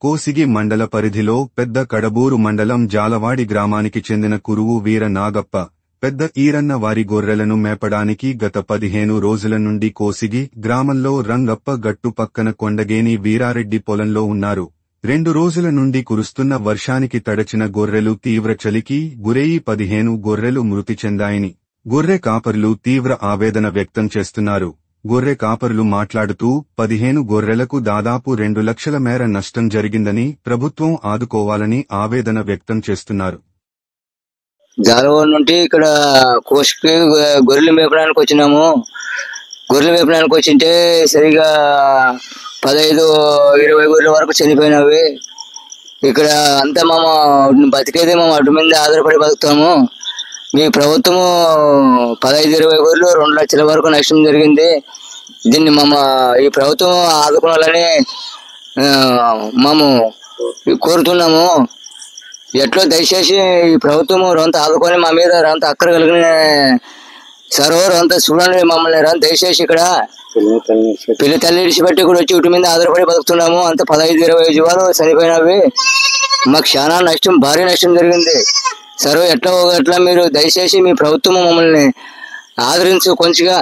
కోసిగి మండల పరిధిలో పెద్ద కడబూరు మండలం జాలవాడి గ్రామానికి చెందిన కురువు వీర నాగప్ప, పెద్ద ఈరన్న వారి గొర్రెలను మేపడానికి గత 15 రోజుల నుండి కోసిగి గ్రామంలో రంగప్ప గట్టు పక్కన కొండగేని వీరారెడ్డి పొలంలో ఉన్నారు. 2 రోజుల నుండి కురుస్తున్న వర్షానికి తడచిన గొర్రెలు తీవ్ర చలికి గురయి 15 గొర్రెలు మృతి చెందాయని గొర్రె కాపరులు తీవ్ర ఆవేదన వ్యక్తం చేస్తున్నారు. గొర్రె కాపరులు మాట్లాడుతూ 15 గొర్రెలకు దాదాపు 2 లక్షల మేర నష్టం జరిగిందని, ప్రభుత్వం ఆదుకోవాలని ఆవేదన వ్యక్తం చేస్తున్నారు. జాలవాడ నుండి ఇక్కడ కోసుకి గొర్రెలు మేపడానికి వచ్చినాము. గొర్రెలు మేపడానికి వచ్చింటే సరిగా 15-20 గొర్రెల వరకు చనిపోయినవి. ఇక్కడ అంతా బతికేదే అటు మీద ఆధారపడి బతుకుతాము. మీ ప్రభుత్వము 15-20 గొర్రెలు 2 లక్షల వరకు నష్టం జరిగింది. దీన్ని ఈ ప్రభుత్వం ఆదుకోవాలని మేము కోరుతున్నాము. ఎట్లో దయచేసి ఈ ప్రభుత్వం రంత ఆదుకొని మా మీద రంత అక్కర కలిగిన సర్వర్ అంతా చూడండి. మమ్మల్ని రంత దయచేసి ఇక్కడ పిల్లి తల్లి ఇడిచిపెట్టి కూడా వచ్చి ఇటు మీద ఆధారపడి బతుకుతున్నాము. అంత 15-20 జీవాలు చనిపోయినవి. మాకు చాలా నష్టం, భారీ నష్టం జరిగింది. సర్వ ఎట్లా మీరు దయచేసి మీ ప్రభుత్వం మమ్మల్ని ఆదరించు కొంచెంగా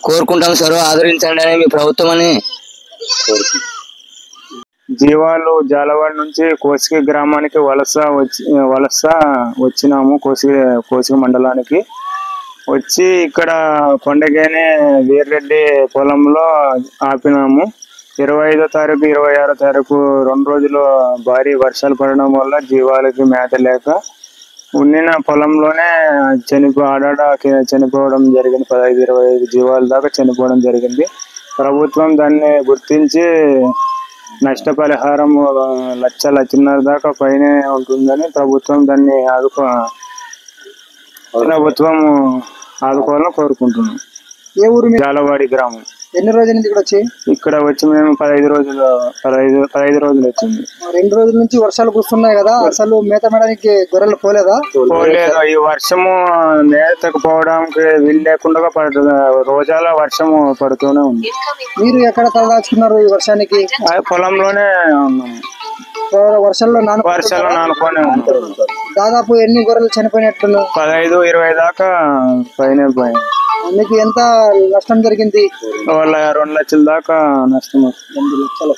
కోరుకుంటాం. సర్వ ఆదరించండి అని మీ ప్రభుత్వం అని. జీవాలు జాలవాడ నుంచి కోసిగి గ్రామానికి వలస వచ్చినాము. కోసిగి మండలానికి వచ్చి ఇక్కడ కొండగేని వీర్రెడ్డి పొలంలో ఆపినాము. 25వ తారీఖు 26వ తారీఖు 2 రోజులు భారీ వర్షాలు పడడం వల్ల జీవాలకి మేత లేక ఉండిన పొలంలోనే చనిపోవడం జరిగింది. 15-25 జీవాల దాకా చనిపోవడం జరిగింది. ప్రభుత్వం దాన్ని గుర్తించి నష్టపరిహారం 1-1.5 దాకా పైనే ఉంటుందని ప్రభుత్వం దాన్ని ఆదుకోవాలని కోరుకుంటున్నాం. ఏ ఊరు? జాలవాడి గ్రామం. ఎన్ని రోజుల నుంచి ఇక్కడ వచ్చి మేము 15 రోజులు వచ్చింది. 2 రోజుల నుంచి వర్షాలు కురుస్తున్నాయి కదా, అసలు మేత మేడానికి గొర్రెలు పోలేదు. ఈ వర్షము మేతకు పోవడానికి వీలు లేకుండా రోజాల వర్షము పడుతూనే ఉంది. మీరు ఎక్కడ తలదాచుకున్నారు ఈ వర్షానికి? పొలంలోనే ఉన్నాము. వర్షాల్లో నానుకోనే ఉంటారు. దాదాపు ఎన్ని గొర్రెలు చనిపోయినట్లు? 15-20 దాకా పైన. మీకు ఎంత నష్టం జరిగింది? 2 లక్షల దాకా నష్టం. 2 లక్షలు.